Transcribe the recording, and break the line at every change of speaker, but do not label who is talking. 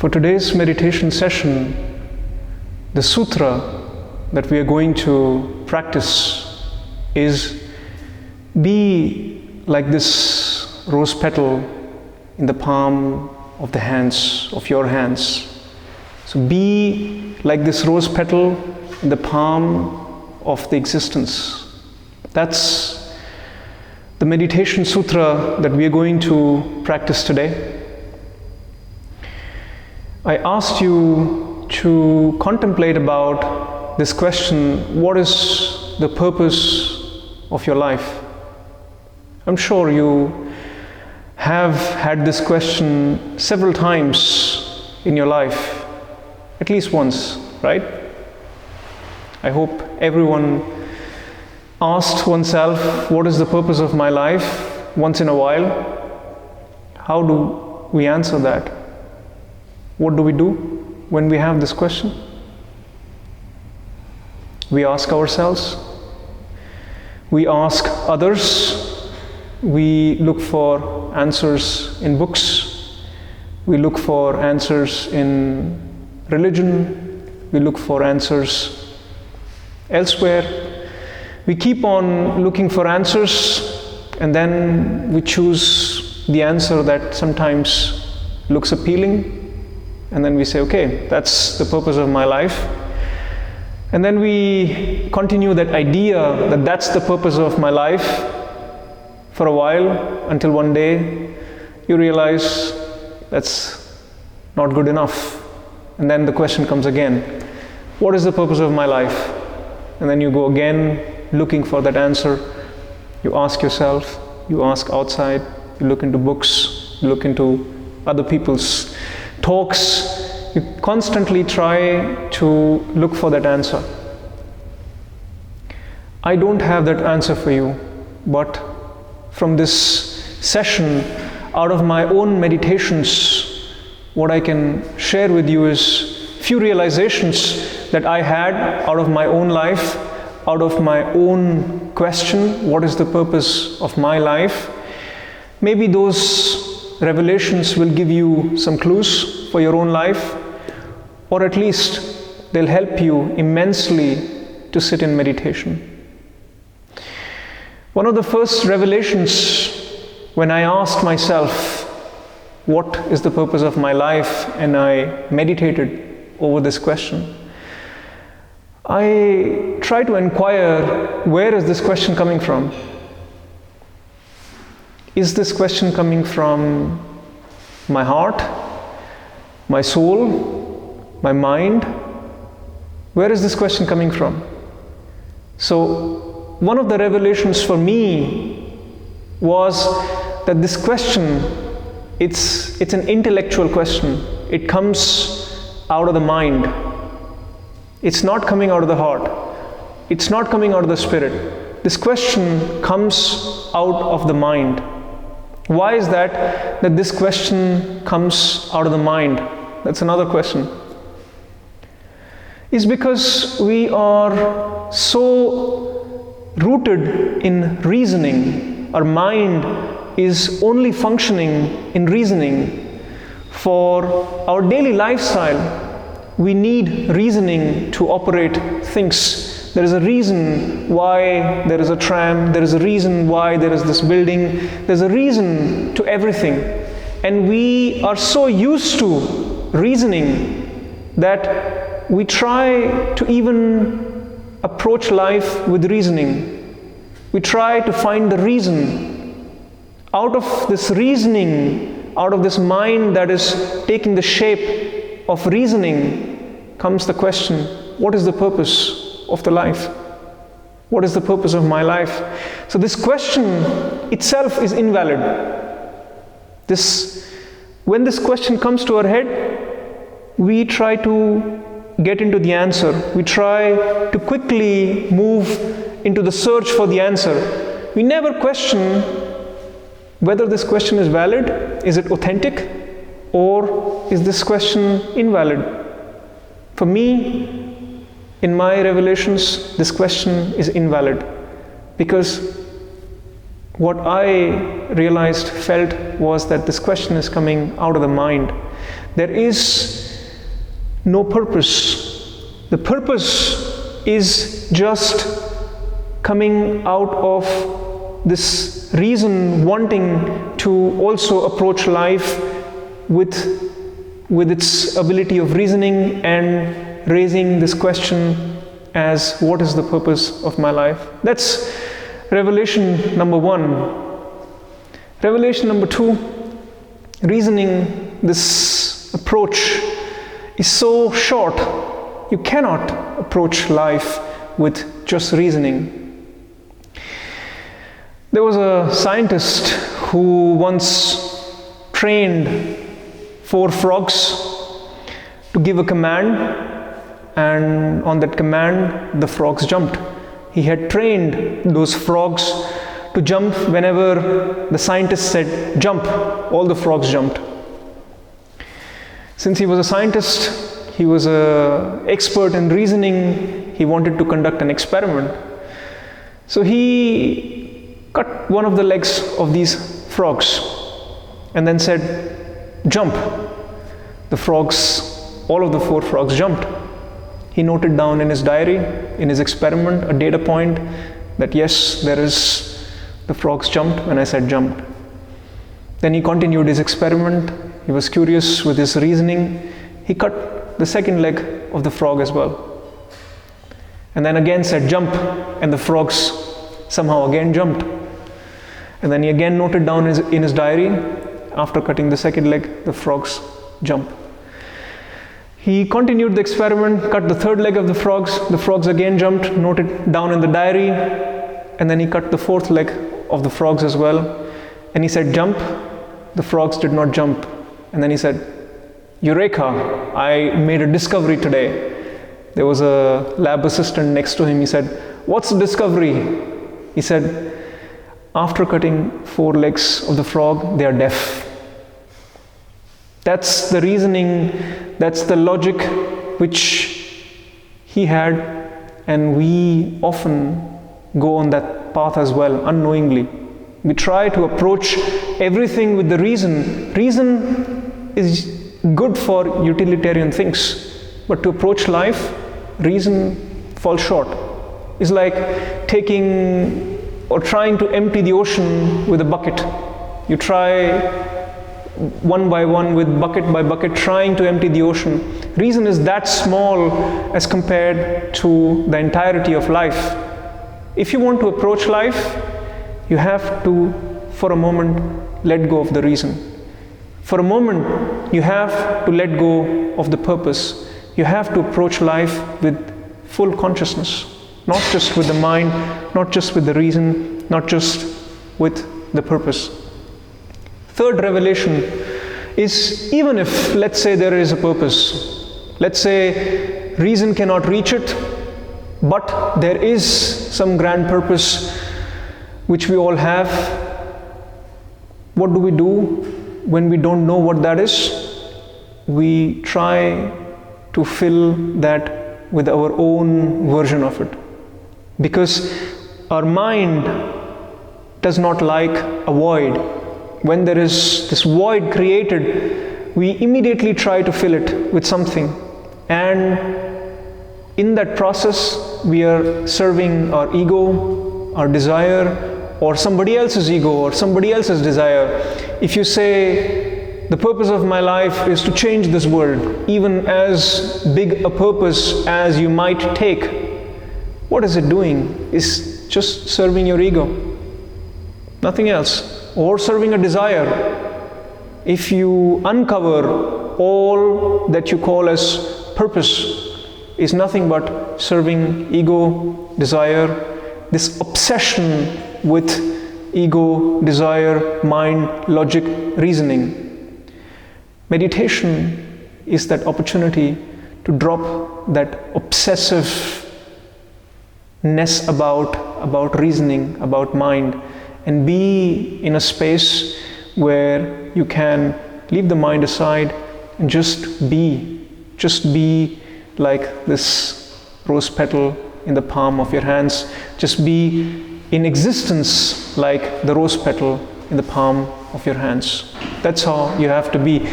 For today's meditation session, the sutra that we are going to practice is be like this rose petal in the palm of the hands, of your hands. So be like this rose petal in the palm of the existence. That's the meditation sutra that we are going to practice today. I asked you to contemplate about this question, what is the purpose of your life? I'm sure you have had this question several times in your life, at least once, right? I hope everyone asked oneself, what is the purpose of my life, once in a while. How do we answer that? What do we do when we have this question? We ask ourselves, we ask others, we look for answers in books, we look for answers in religion, we look for answers elsewhere. We keep on looking for answers, and then we choose the answer that sometimes looks appealing, and then we say, okay, that's the purpose of my life. And then we continue that idea that that's the purpose of my life for a while, until one day you realize that's not good enough. And then the question comes again, what is the purpose of my life? And then you go again looking for that answer. You ask yourself, you ask outside, you look into books, you look into other people's talks. You constantly try to look for that answer. I don't have that answer for you, but from this session, out of my own meditations, what I can share with you is few realizations that I had out of my own life, out of my own question, what is the purpose of my life? Maybe those revelations will give you some clues for your own life, or at least they'll help you immensely to sit in meditation. One of the first revelations when I asked myself, what is the purpose of my life, and I meditated over this question, I try to inquire, where is this question coming from? Is this question coming from my heart, my soul, my mind? Where is this question coming from? So, one of the revelations for me was that this question, it's an intellectual question. It comes out of the mind. It's not coming out of the heart. It's not coming out of the spirit. This question comes out of the mind. Why is that this question comes out of the mind? That's another question. It's because we are so rooted in reasoning. Our mind is only functioning in reasoning. For our daily lifestyle, we need reasoning to operate things. There is a reason why there is a tram, there is a reason why there is this building, there's a reason to everything. And we are so used to reasoning that we try to even approach life with reasoning. We try to find the reason. Out of this reasoning, out of this mind that is taking the shape of reasoning, comes the question, what is the purpose of the life? What is the purpose of my life? So this question itself is invalid. When this question comes to our head, we try to get into the answer. We try to quickly move into the search for the answer. We never question whether this question is valid, is it authentic, or is this question invalid? For me, in my revelations, this question is invalid, because what I realized, felt, was that this question is coming out of the mind. There is no purpose. The purpose is just coming out of this reason wanting to also approach life with its ability of reasoning and raising this question as, what is the purpose of my life? That's revelation number 1. Revelation number 2, reasoning, this approach is so short, you cannot approach life with just reasoning. There was a scientist who once trained 4 frogs to give a command, and on that command the frogs jumped. He had trained those frogs to jump. Whenever the scientist said jump, all the frogs jumped. Since he was a scientist, he was an expert in reasoning, he wanted to conduct an experiment. So he cut one of the legs of these frogs and then said, jump. The frogs, all of the 4 frogs jumped. He noted down in his diary, in his experiment, a data point that yes, the frogs jumped when I said jumped. Then he continued his experiment. He was curious with his reasoning. He cut the 2nd leg of the frog as well. And then again said jump, and the frogs somehow again jumped. And then he again noted down in his diary, after cutting the 2nd leg, the frogs jumped. He continued the experiment, cut the 3rd leg of the frogs again jumped, noted down in the diary, and then he cut the 4th leg of the frogs as well. And he said jump, the frogs did not jump. And then he said, Eureka, I made a discovery today. There was a lab assistant next to him. He said, what's the discovery? He said, after cutting 4 legs of the frog, they are deaf. That's the reasoning, that's the logic which he had, and we often go on that path as well, unknowingly. We try to approach everything with the reason. Reason is good for utilitarian things, but to approach life, reason falls short. It's like taking or trying to empty the ocean with a bucket. You try one by one, with bucket by bucket, trying to empty the ocean. Reason is that small as compared to the entirety of life. If you want to approach life, you have to, for a moment, let go of the reason. For a moment, you have to let go of the purpose. You have to approach life with full consciousness, not just with the mind, not just with the reason, not just with the purpose. 3rd revelation is, even if, let's say, there is a purpose, let's say reason cannot reach it, but there is some grand purpose which we all have. What do we do when we don't know what that is? We try to fill that with our own version of it, because our mind does not like a void. When there is this void created, we immediately try to fill it with something. And in that process, we are serving our ego, our desire, or somebody else's ego, or somebody else's desire. If you say, the purpose of my life is to change this world, even as big a purpose as you might take, what is it doing? It's just serving your ego, nothing else. Or serving a desire. If you uncover all that you call as purpose is nothing but serving ego, desire, this obsession with ego, desire, mind, logic, reasoning. Meditation is that opportunity to drop that obsessiveness about reasoning, about mind, and be in a space where you can leave the mind aside and just be like this rose petal in the palm of your hands. Just be in existence like the rose petal in the palm of your hands. That's how you have to be.